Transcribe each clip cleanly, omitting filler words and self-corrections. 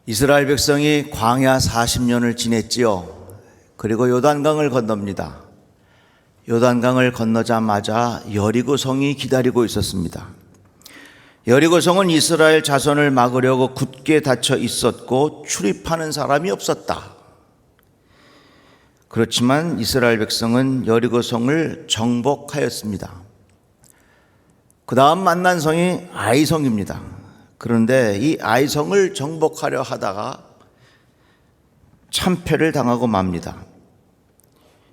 이스라엘 백성이 광야 40년을 지냈지요. 그리고 요단강을 건넙니다. 요단강을 건너자마자 여리고성이 기다리고 있었습니다. 여리고성은 이스라엘 자손을 막으려고 굳게 닫혀 있었고 출입하는 사람이 없었다. 그렇지만 이스라엘 백성은 여리고성을 정복하였습니다. 그 다음 만난 성이 아이성입니다. 그런데 이 아이성을 정복하려 하다가 참패를 당하고 맙니다.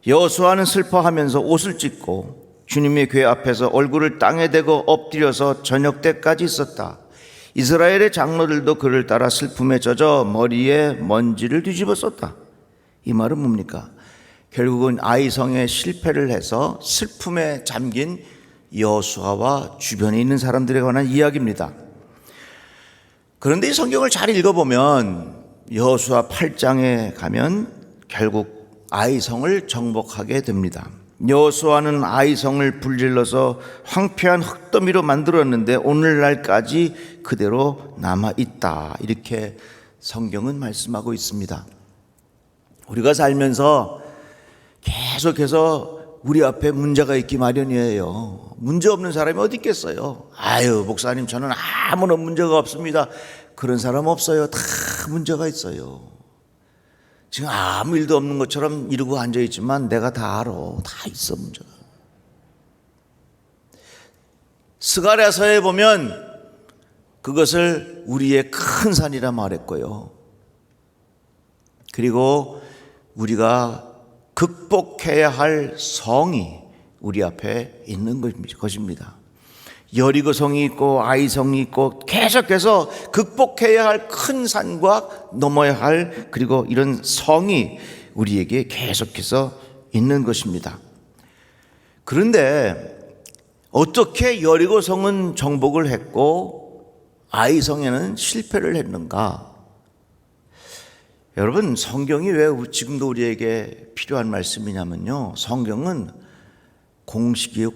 여호수아는 슬퍼하면서 옷을 찢고 주님의 궤 앞에서 얼굴을 땅에 대고 엎드려서 저녁 때까지 있었다. 이스라엘의 장로들도 그를 따라 슬픔에 젖어 머리에 먼지를 뒤집어 썼다. 이 말은 뭡니까? 결국은 아이성에 실패를 해서 슬픔에 잠긴 여호수아와 주변에 있는 사람들에 관한 이야기입니다. 그런데 이 성경을 잘 읽어보면 여호수아 8장에 가면 결국 아이성을 정복하게 됩니다. 여호수아는 아이성을 불질러서 황폐한 흙더미로 만들었는데 오늘날까지 그대로 남아있다. 이렇게 성경은 말씀하고 있습니다. 우리가 살면서 계속해서 우리 앞에 문제가 있기 마련이에요. 문제 없는 사람이 어디 있겠어요? 아유, 목사님 저는 아무런 문제가 없습니다. 그런 사람 없어요. 다 문제가 있어요. 지금 아무 일도 없는 것처럼 이러고 앉아있지만 내가 다 알아. 다 있어 문제가. 스가랴서에 보면 그것을 우리의 큰 산이라 말했고요. 그리고 우리가 극복해야 할 성이 우리 앞에 있는 것입니다. 여리고성이 있고 아이성이 있고 계속해서 극복해야 할 큰 산과 넘어야 할 그리고 이런 성이 우리에게 계속해서 있는 것입니다. 그런데 어떻게 여리고성은 정복을 했고 아이성에는 실패를 했는가? 여러분, 성경이 왜 지금도 우리에게 필요한 말씀이냐면요, 성경은 공식이에요.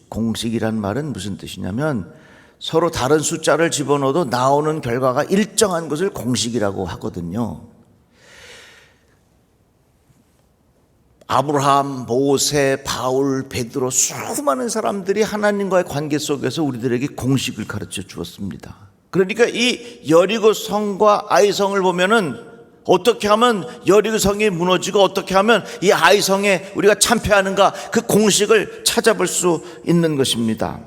공식이란 말은 무슨 뜻이냐면 서로 다른 숫자를 집어넣어도 나오는 결과가 일정한 것을 공식이라고 하거든요. 아브라함, 모세, 바울, 베드로 수많은 사람들이 하나님과의 관계 속에서 우리들에게 공식을 가르쳐 주었습니다. 그러니까 이 여리고성과 아이성을 보면은 어떻게 하면 여리고성이 무너지고 어떻게 하면 이 아이성에 우리가 참패하는가, 그 공식을 찾아볼 수 있는 것입니다.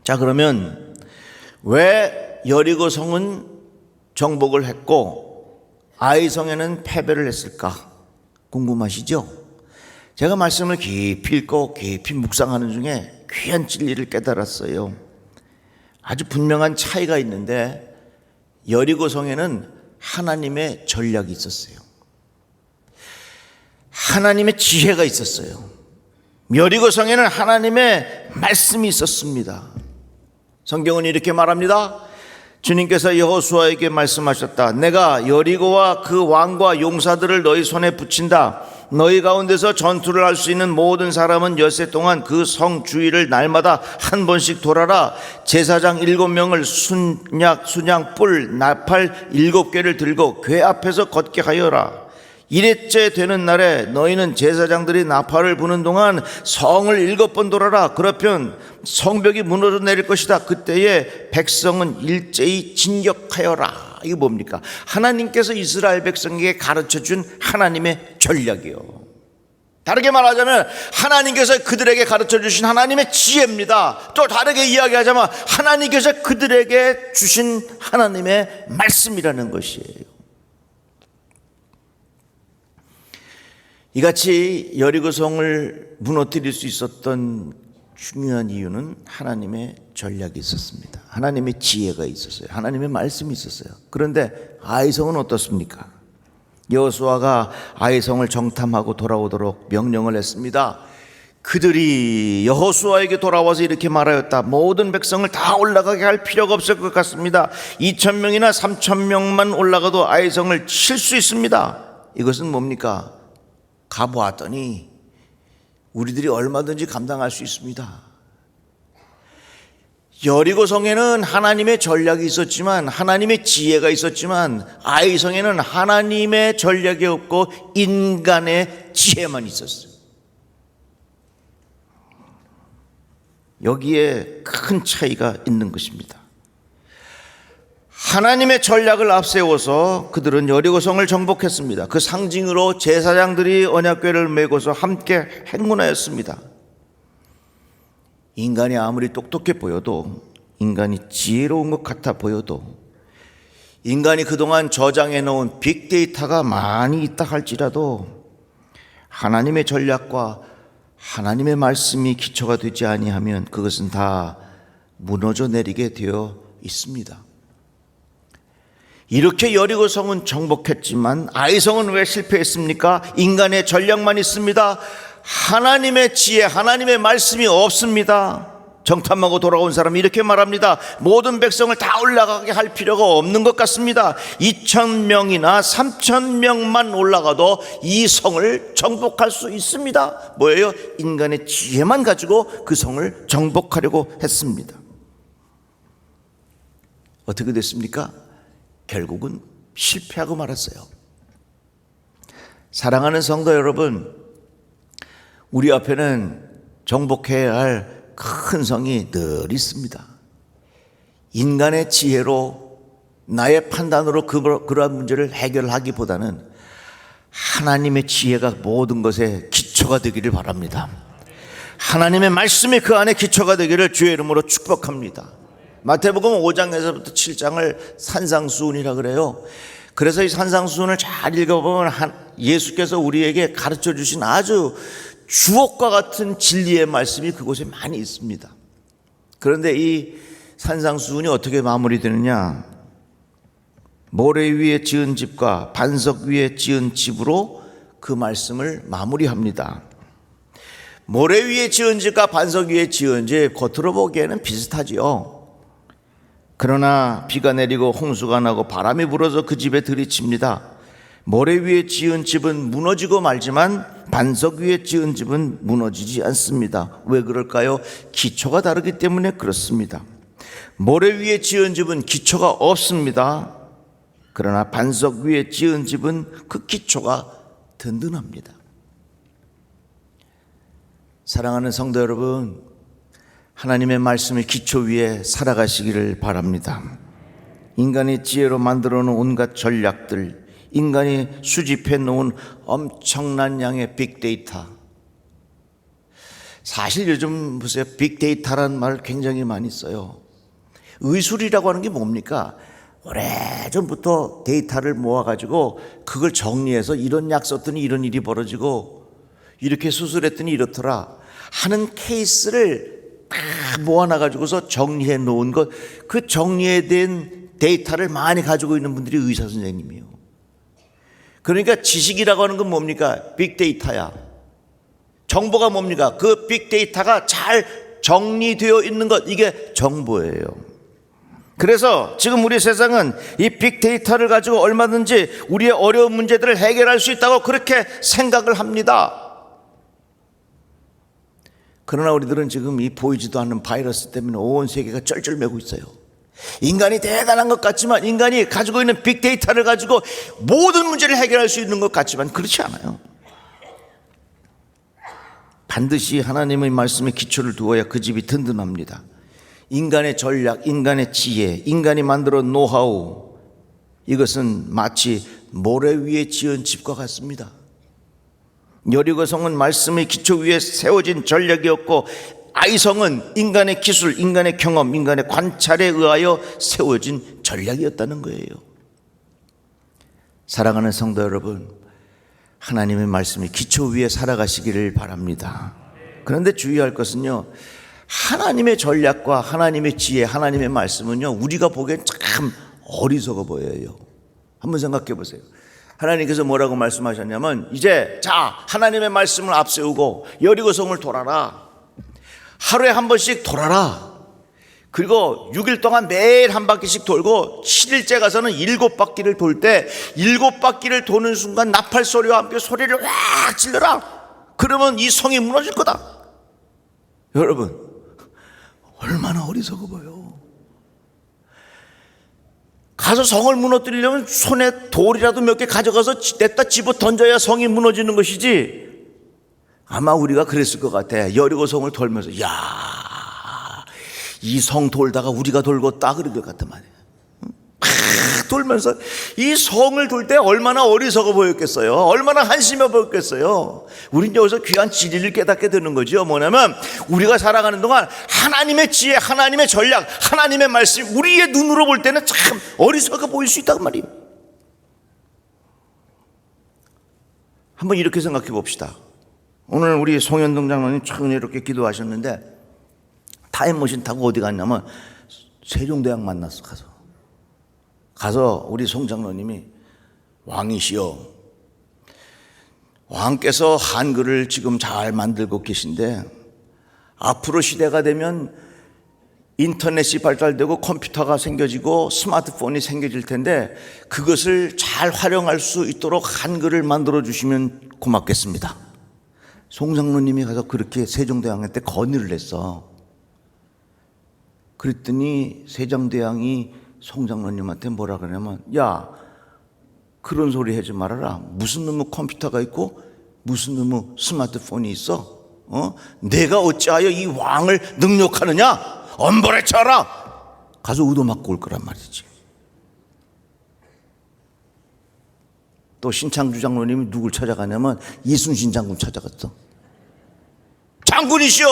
자, 그러면 왜 여리고성은 정복을 했고 아이성에는 패배를 했을까 궁금하시죠? 제가 말씀을 깊이 읽고 깊이 묵상하는 중에 귀한 진리를 깨달았어요. 아주 분명한 차이가 있는데 여리고성에는 하나님의 전략이 있었어요. 하나님의 지혜가 있었어요. 여리고성에는 하나님의 말씀이 있었습니다. 성경은 이렇게 말합니다. 주님께서 여호수아에게 말씀하셨다. 내가 여리고와 그 왕과 용사들을 너희 손에 붙인다. 너희 가운데서 전투를 할 수 있는 모든 사람은 엿새 동안 그 성 주위를 날마다 한 번씩 돌아라. 제사장 7명을 순양, 뿔, 나팔 7개를 들고 궤 앞에서 걷게 하여라. 1회째 되는 날에 너희는 제사장들이 나팔을 부는 동안 성을 7번 돌아라. 그러면 성벽이 무너져 내릴 것이다. 그때에 백성은 일제히 진격하여라. 이게 뭡니까? 하나님께서 이스라엘 백성에게 가르쳐준 하나님의 전략이요. 다르게 말하자면 하나님께서 그들에게 가르쳐주신 하나님의 지혜입니다. 또 다르게 이야기하자면 하나님께서 그들에게 주신 하나님의 말씀이라는 것이에요. 이같이 여리고성을 무너뜨릴 수 있었던 중요한 이유는 하나님의 전략이 있었습니다. 하나님의 지혜가 있었어요. 하나님의 말씀이 있었어요. 그런데 아이성은 어떻습니까? 여호수아가 아이성을 정탐하고 돌아오도록 명령을 했습니다. 그들이 여호수아에게 돌아와서 이렇게 말하였다. 모든 백성을 다 올라가게 할 필요가 없을 것 같습니다. 2,000명이나 3,000명만 올라가도 아이성을 칠 수 있습니다. 이것은 뭡니까? 가보았더니 우리들이 얼마든지 감당할 수 있습니다. 여리고성에는 하나님의 전략이 있었지만, 하나님의 지혜가 있었지만, 아이성에는 하나님의 전략이 없고 인간의 지혜만 있었어요. 여기에 큰 차이가 있는 것입니다. 하나님의 전략을 앞세워서 그들은 여리고성을 정복했습니다. 그 상징으로 제사장들이 언약궤를 메고서 함께 행군하였습니다. 인간이 아무리 똑똑해 보여도, 인간이 지혜로운 것 같아 보여도, 인간이 그동안 저장해 놓은 빅데이터가 많이 있다 할지라도 하나님의 전략과 하나님의 말씀이 기초가 되지 아니하면 그것은 다 무너져 내리게 되어 있습니다. 이렇게 여리고성은 정복했지만 아이성은 왜 실패했습니까? 인간의 전략만 있습니다. 하나님의 지혜, 하나님의 말씀이 없습니다. 정탐하고 돌아온 사람이 이렇게 말합니다. 모든 백성을 다 올라가게 할 필요가 없는 것 같습니다. 2,000명이나 3,000명만 올라가도 이 성을 정복할 수 있습니다. 뭐예요? 인간의 지혜만 가지고 그 성을 정복하려고 했습니다. 어떻게 됐습니까? 결국은 실패하고 말았어요. 사랑하는 성도 여러분, 우리 앞에는 정복해야 할 큰 성이 늘 있습니다. 인간의 지혜로, 나의 판단으로 그러한 문제를 해결하기보다는 하나님의 지혜가 모든 것의 기초가 되기를 바랍니다. 하나님의 말씀이 그 안에 기초가 되기를 주의 이름으로 축복합니다. 마태복음 5장에서부터 7장을 산상수훈이라 그래요. 그래서 이 산상수훈을 잘 읽어보면 예수께서 우리에게 가르쳐 주신 아주 주옥과 같은 진리의 말씀이 그곳에 많이 있습니다. 그런데 이 산상수훈이 어떻게 마무리되느냐? 모래 위에 지은 집과 반석 위에 지은 집으로 그 말씀을 마무리합니다. 모래 위에 지은 집과 반석 위에 지은 집, 겉으로 보기에는 비슷하지요. 그러나 비가 내리고 홍수가 나고 바람이 불어서 그 집에 들이칩니다. 모래 위에 지은 집은 무너지고 말지만 반석 위에 지은 집은 무너지지 않습니다. 왜 그럴까요? 기초가 다르기 때문에 그렇습니다. 모래 위에 지은 집은 기초가 없습니다. 그러나 반석 위에 지은 집은 그 기초가 든든합니다. 사랑하는 성도 여러분, 하나님의 말씀의 기초 위에 살아가시기를 바랍니다. 인간의 지혜로 만들어 놓은 온갖 전략들, 인간이 수집해 놓은 엄청난 양의 빅데이터. 사실 요즘 보세요, 빅데이터라는 말 굉장히 많이 써요. 의술이라고 하는 게 뭡니까? 오래전부터 데이터를 모아가지고 그걸 정리해서 이런 약 썼더니 이런 일이 벌어지고 이렇게 수술했더니 이렇더라 하는 케이스를 다 모아놔가지고서 정리해 놓은 것, 그 정리된 데이터를 많이 가지고 있는 분들이 의사 선생님이에요. 그러니까 지식이라고 하는 건 뭡니까? 빅데이터야. 정보가 뭡니까? 그 빅데이터가 잘 정리되어 있는 것, 이게 정보예요. 그래서 지금 우리 세상은 이 빅데이터를 가지고 얼마든지 우리의 어려운 문제들을 해결할 수 있다고 그렇게 생각을 합니다. 그러나 우리들은 지금 이 보이지도 않는 바이러스 때문에 온 세계가 쩔쩔매고 있어요. 인간이 대단한 것 같지만, 인간이 가지고 있는 빅데이터를 가지고 모든 문제를 해결할 수 있는 것 같지만 그렇지 않아요. 반드시 하나님의 말씀에 기초를 두어야 그 집이 든든합니다. 인간의 전략, 인간의 지혜, 인간이 만들어 노하우, 이것은 마치 모래 위에 지은 집과 같습니다. 여리고성은 말씀의 기초 위에 세워진 전략이었고, 아이성은 인간의 기술, 인간의 경험, 인간의 관찰에 의하여 세워진 전략이었다는 거예요. 사랑하는 성도 여러분, 하나님의 말씀이 기초 위에 살아가시기를 바랍니다. 그런데 주의할 것은요, 하나님의 전략과 하나님의 지혜, 하나님의 말씀은요, 우리가 보기엔 참 어리석어 보여요. 한번 생각해 보세요. 하나님께서 뭐라고 말씀하셨냐면, 이제 자, 하나님의 말씀을 앞세우고 여리고성을 돌아라. 하루에 한 번씩 돌아라. 그리고 6일 동안 매일 한 바퀴씩 돌고 7일째 가서는 7바퀴를 돌 때 7바퀴를 도는 순간 나팔 소리와 함께 소리를 확 질러라. 그러면 이 성이 무너질 거다. 여러분, 얼마나 어리석어 보여. 가서 성을 무너뜨리려면 손에 돌이라도 몇 개 가져가서 냈다 집어 던져야 성이 무너지는 것이지. 아마 우리가 그랬을 것 같아. 여리고 성을 돌면서 야, 이 성 돌다가 우리가 돌겠다 그럴 것 같단 말이야. 막 돌면서 이 성을 돌 때 얼마나 어리석어 보였겠어요. 얼마나 한심해 보였겠어요. 우린 여기서 귀한 진리를 깨닫게 되는 거죠. 뭐냐면 우리가 살아가는 동안 하나님의 지혜, 하나님의 전략, 하나님의 말씀, 우리의 눈으로 볼 때는 참 어리석어 보일 수 있단 말이에요. 한번 이렇게 생각해 봅시다. 오늘 우리 송현동 장로님 참 은혜롭게 기도하셨는데 타임머신 타고 어디 갔냐면 세종대왕 만났어. 가서 우리 송 장로님이 왕이시여, 왕께서 한글을 지금 잘 만들고 계신데 앞으로 시대가 되면 인터넷이 발달되고 컴퓨터가 생겨지고 스마트폰이 생겨질 텐데 그것을 잘 활용할 수 있도록 한글을 만들어 주시면 고맙겠습니다. 송 장로님이 가서 그렇게 세종대왕한테 건의를 했어. 그랬더니 세종대왕이 송 장로님한테 뭐라 그러냐면, 야, 그런 소리 하지 말아라. 무슨 놈의 컴퓨터가 있고 무슨 놈의 스마트폰이 있어? 내가 어찌하여 이 왕을 능욕하느냐? 엄벌에 쳐라. 가서 의도맞고 올 거란 말이지. 또 신창주 장로님이 누굴 찾아가냐면 이순신 장군 찾아갔어. 장군이시여,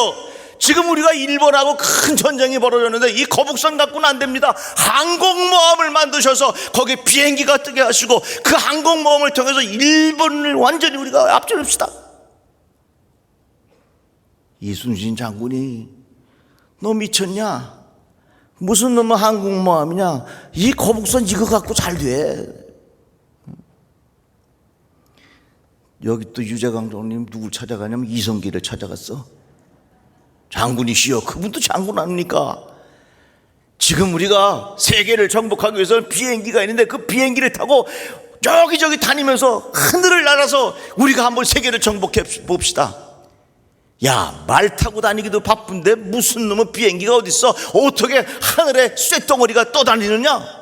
지금 우리가 일본하고 큰 전쟁이 벌어졌는데 이 거북선 갖고는 안 됩니다. 항공모함을 만드셔서 거기에 비행기가 뜨게 하시고 그 항공모함을 통해서 일본을 완전히 우리가 앞지릅시다. 이순신 장군이 너 미쳤냐? 무슨 놈의 항공모함이냐? 이 거북선 이거 갖고 잘 돼. 여기 또 유재강 장로님 누굴 찾아가냐면 이성기를 찾아갔어. 장군이시여, 그분도 장군 아닙니까? 지금 우리가 세계를 정복하기 위해서 비행기가 있는데 그 비행기를 타고 여기저기 다니면서 하늘을 날아서 우리가 한번 세계를 정복해 봅시다. 야, 말 타고 다니기도 바쁜데 무슨 놈의 비행기가 어딨어? 어떻게 하늘에 쇳덩어리가 떠다니느냐?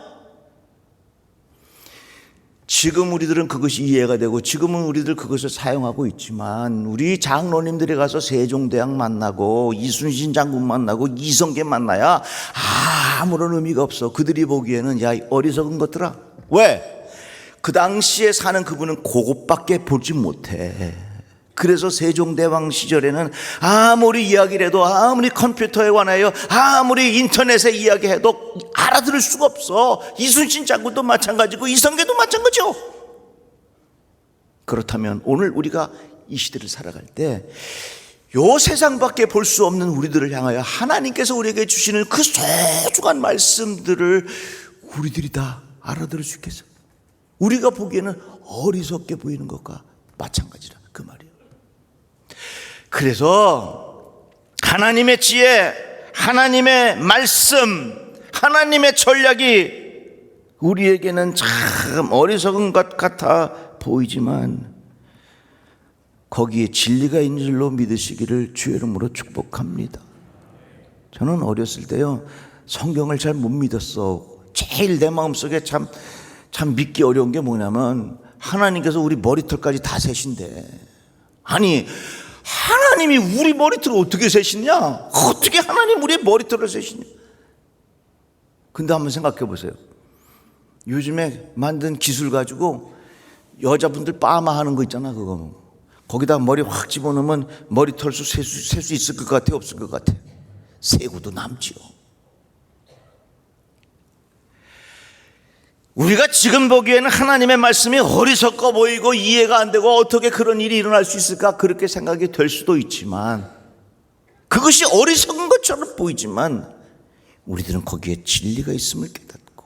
지금 우리들은 그것이 이해가 되고 지금은 우리들 그것을 사용하고 있지만 우리 장로님들이 가서 세종대왕 만나고 이순신 장군 만나고 이성계 만나야 아무런 의미가 없어. 그들이 보기에는 야, 어리석은 것들아. 왜? 그 당시에 사는 그분은 그것밖에 보지 못해. 그래서 세종대왕 시절에는 아무리 이야기를 해도, 아무리 컴퓨터에 관하여 아무리 인터넷에 이야기해도 알아들을 수가 없어. 이순신 장군도 마찬가지고 이성계도 마찬가지죠. 그렇다면 오늘 우리가 이 시대를 살아갈 때 요 세상밖에 볼 수 없는 우리들을 향하여 하나님께서 우리에게 주시는 그 소중한 말씀들을 우리들이 다 알아들을 수 있겠어요? 우리가 보기에는 어리석게 보이는 것과 마찬가지라 그 말이에요. 그래서 하나님의 지혜, 하나님의 말씀, 하나님의 전략이 우리에게는 참 어리석은 것 같아 보이지만 거기에 진리가 있는 줄로 믿으시기를 주의 이름으로 축복합니다. 저는 어렸을 때요, 성경을 잘 못 믿었어. 제일 내 마음속에 참 믿기 어려운 게 뭐냐면 하나님께서 우리 머리털까지 다 세신대. 아니, 하나님이 우리 머리털을 어떻게 세시냐? 어떻게 하나님 우리의 머리털을 세시냐? 근데 한번 생각해 보세요. 요즘에 만든 기술 가지고 여자분들 파마 하는 거 있잖아. 그거 거기다 머리 확 집어넣으면 머리털 수 셀 수 있을 것 같아, 없을 것 같아? 세고도 남지요. 우리가 지금 보기에는 하나님의 말씀이 어리석어 보이고 이해가 안 되고 어떻게 그런 일이 일어날 수 있을까, 그렇게 생각이 될 수도 있지만, 그것이 어리석은 것처럼 보이지만 우리들은 거기에 진리가 있음을 깨닫고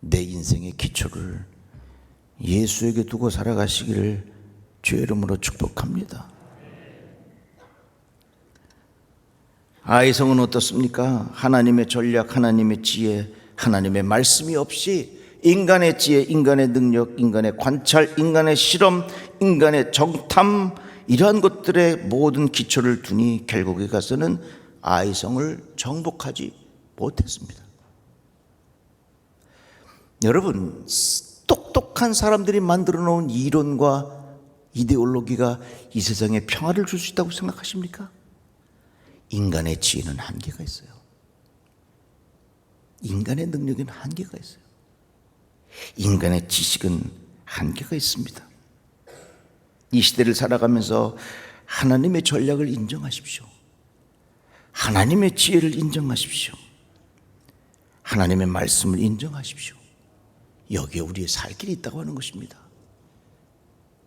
내 인생의 기초를 예수에게 두고 살아가시기를 주의 이름으로 축복합니다. 아이성은 어떻습니까? 하나님의 전략, 하나님의 지혜, 하나님의 말씀이 없이 인간의 지혜, 인간의 능력, 인간의 관찰, 인간의 실험, 인간의 정탐, 이러한 것들의 모든 기초를 두니 결국에 가서는 아이성을 정복하지 못했습니다. 여러분, 똑똑한 사람들이 만들어 놓은 이론과 이데올로기가 이 세상에 평화를 줄 수 있다고 생각하십니까? 인간의 지혜는 한계가 있어요. 인간의 능력에는 한계가 있어요. 인간의 지식은 한계가 있습니다. 이 시대를 살아가면서 하나님의 전략을 인정하십시오. 하나님의 지혜를 인정하십시오. 하나님의 말씀을 인정하십시오. 여기에 우리의 살 길이 있다고 하는 것입니다.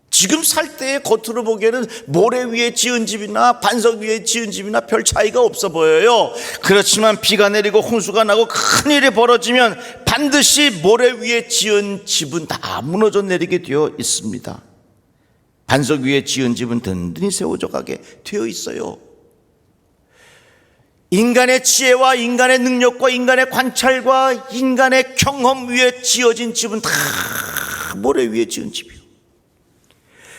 지금 살 때에 겉으로 보기에는 모래 위에 지은 집이나 반석 위에 지은 집이나 별 차이가 없어 보여요. 그렇지만 비가 내리고 홍수가 나고 큰일이 벌어지면 반드시 모래 위에 지은 집은 다 무너져 내리게 되어 있습니다. 반석 위에 지은 집은 든든히 세워져 가게 되어 있어요. 인간의 지혜와 인간의 능력과 인간의 관찰과 인간의 경험 위에 지어진 집은 다 모래 위에 지은 집이에요.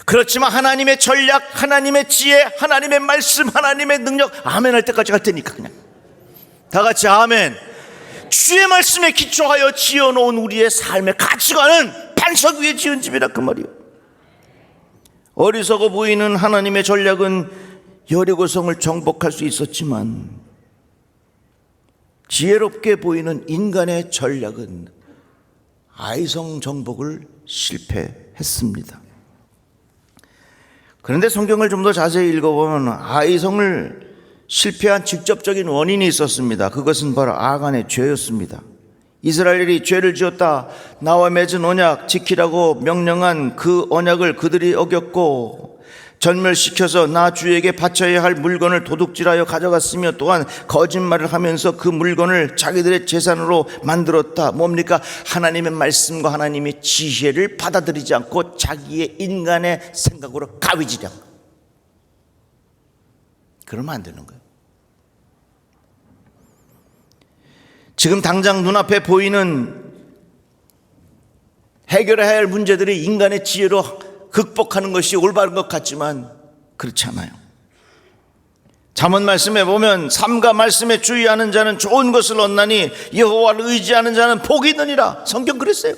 그렇지만 하나님의 전략, 하나님의 지혜, 하나님의 말씀, 하나님의 능력, 아멘 할 때까지 갈 테니까 그냥 다 같이 아멘. 주의 말씀에 기초하여 지어놓은 우리의 삶의 가치관은 반석 위에 지은 집이라 그 말이에요. 어리석어 보이는 하나님의 전략은 여리고성을 정복할 수 있었지만 지혜롭게 보이는 인간의 전략은 아이성 정복을 실패했습니다. 그런데 성경을 좀 더 자세히 읽어보면 아이성을 실패한 직접적인 원인이 있었습니다. 그것은 바로 아간의 죄였습니다. 이스라엘이 죄를 지었다, 나와 맺은 언약 지키라고 명령한 그 언약을 그들이 어겼고 전멸시켜서 나 주에게 바쳐야 할 물건을 도둑질하여 가져갔으며 또한 거짓말을 하면서 그 물건을 자기들의 재산으로 만들었다. 뭡니까? 하나님의 말씀과 하나님의 지혜를 받아들이지 않고 자기의 인간의 생각으로 가위질한 거. 그러면 안 되는 거예요. 지금 당장 눈앞에 보이는 해결해야 할 문제들이 인간의 지혜로 극복하는 것이 올바른 것 같지만 그렇지 않아요. 잠언 말씀에 보면 삼가 말씀에 주의하는 자는 좋은 것을 얻나니 여호와를 의지하는 자는 복이 있느니라. 성경 그랬어요.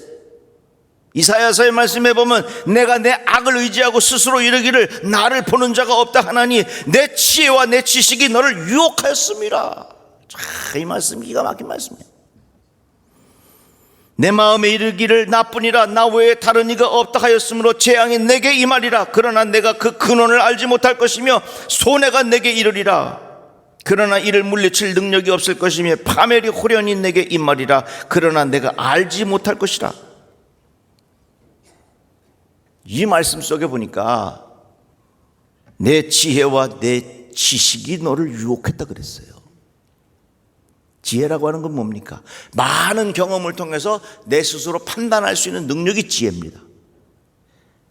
이사야서의 말씀에 보면 내가 내 악을 의지하고 스스로 이르기를 나를 보는 자가 없다 하나니 내 지혜와 내 지식이 너를 유혹하였음이라. 이 말씀 기가 막힌 말씀이에요. 내 마음에 이르기를 나뿐이라 나 외에 다른 이가 없다 하였으므로 재앙이 내게 임하리라. 그러나 내가 그 근원을 알지 못할 것이며 손해가 내게 이르리라. 그러나 이를 물리칠 능력이 없을 것이며 파멸이 호련히 내게 임하리라. 그러나 내가 알지 못할 것이라. 이 말씀 속에 보니까 내 지혜와 내 지식이 너를 유혹했다 그랬어요. 지혜라고 하는 건 뭡니까? 많은 경험을 통해서 내 스스로 판단할 수 있는 능력이 지혜입니다.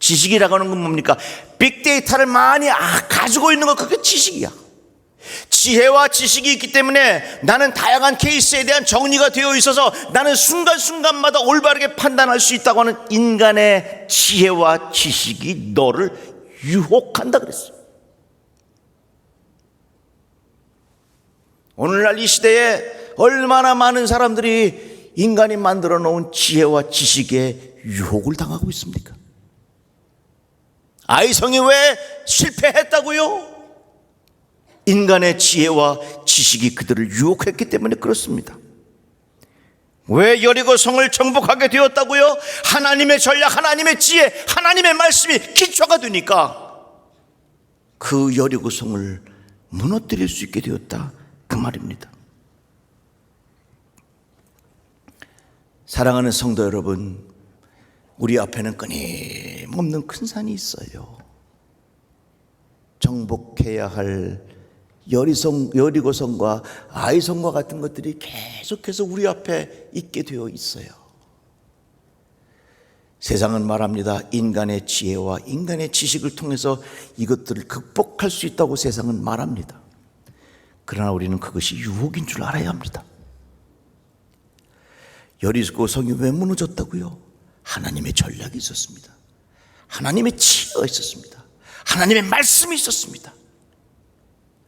지식이라고 하는 건 뭡니까? 빅데이터를 많이 가지고 있는 거, 그게 지식이야. 지혜와 지식이 있기 때문에 나는 다양한 케이스에 대한 정리가 되어 있어서 나는 순간순간마다 올바르게 판단할 수 있다고 하는 인간의 지혜와 지식이 너를 유혹한다 그랬어요. 오늘날 이 시대에 얼마나 많은 사람들이 인간이 만들어 놓은 지혜와 지식에 유혹을 당하고 있습니까? 아이성이 왜 실패했다고요? 인간의 지혜와 지식이 그들을 유혹했기 때문에 그렇습니다. 왜 여리고성을 정복하게 되었다고요? 하나님의 전략, 하나님의 지혜, 하나님의 말씀이 기초가 되니까 그 여리고성을 무너뜨릴 수 있게 되었다, 그 말입니다. 사랑하는 성도 여러분, 우리 앞에는 끊임없는 큰 산이 있어요. 정복해야 할 여리고성과 아이성과 같은 것들이 계속해서 우리 앞에 있게 되어 있어요. 세상은 말합니다. 인간의 지혜와 인간의 지식을 통해서 이것들을 극복할 수 있다고 세상은 말합니다. 그러나 우리는 그것이 유혹인 줄 알아야 합니다. 여리고성이 왜 무너졌다고요? 하나님의 전략이 있었습니다. 하나님의 지혜가 있었습니다. 하나님의 말씀이 있었습니다.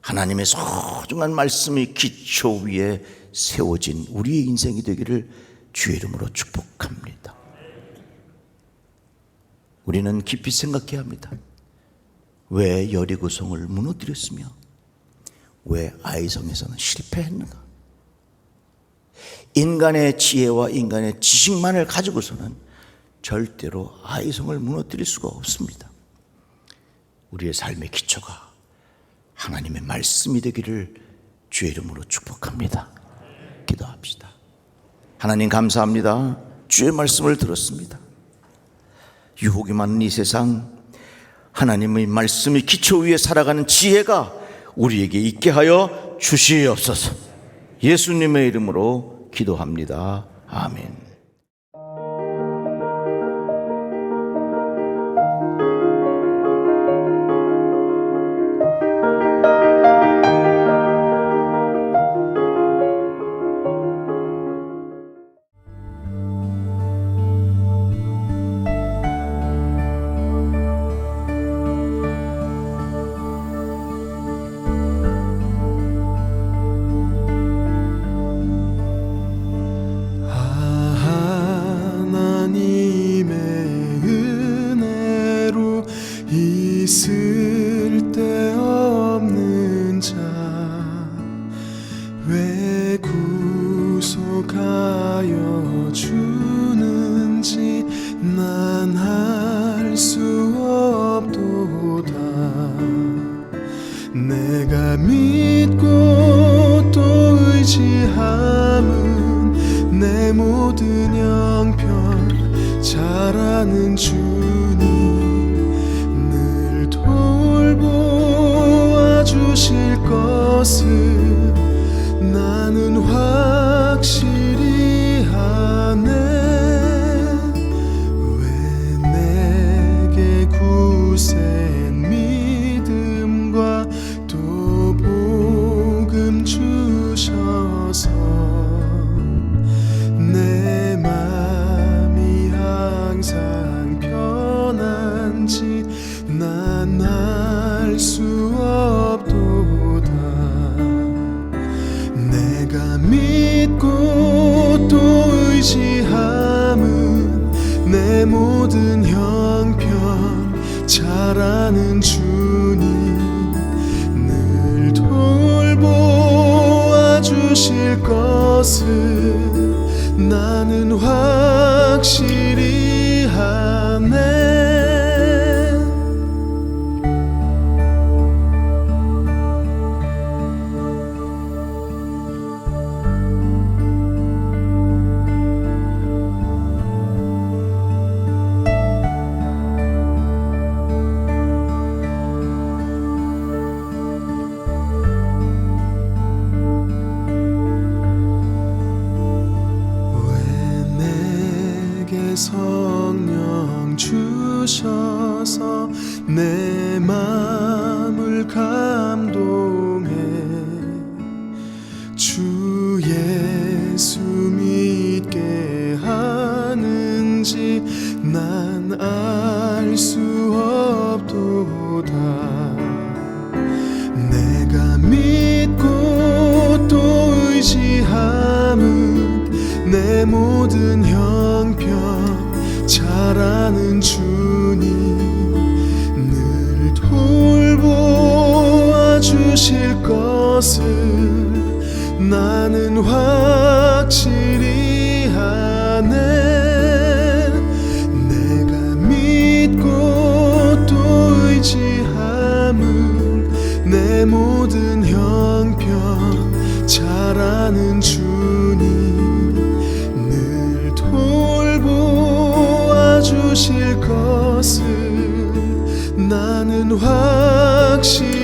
하나님의 소중한 말씀이 기초 위에 세워진 우리의 인생이 되기를 주의 이름으로 축복합니다. 우리는 깊이 생각해야 합니다. 왜 여리고성을 무너뜨렸으며 왜 아이성에서는 실패했는가? 인간의 지혜와 인간의 지식만을 가지고서는 절대로 아이성을 무너뜨릴 수가 없습니다. 우리의 삶의 기초가 하나님의 말씀이 되기를 주의 이름으로 축복합니다. 기도합시다. 하나님 감사합니다. 주의 말씀을 들었습니다. 유혹이 많은 이 세상, 하나님의 말씀이 기초 위에 살아가는 지혜가 우리에게 있게 하여 주시옵소서. 예수님의 이름으로 기도합니다. 아멘. 있을 데 없는 자 왜 구속하여 주는지 난 알 수 없도다. 내가 믿고 또 의지함은 내 모든 형편 잘 아는 주님 돌보아 주실 것을 나는 확실히 아네. 왜 내게 굳센 믿음과 또 복음 주셔서 내 맘이 항상 편한지 난 알 수 없도다. 내가 믿고 또 의지함은 내 모든 형편 잘 아는 주님 늘 돌보아 주실 것을 나는 확실히 아네. 성령 주셔서 내 마음을 감동해 주 예수 믿게 하는지 난 알 수 없도다. 내가 믿고 또 의지함은 내 모든 형편 잘 아는 주님 늘 돌보아 주실 것을 나는 확실히 아네. 내가 믿고 또 의지함은 내 모든 형편 잘 아는 주님 늘 돌보아 주실 것을 나는 확실히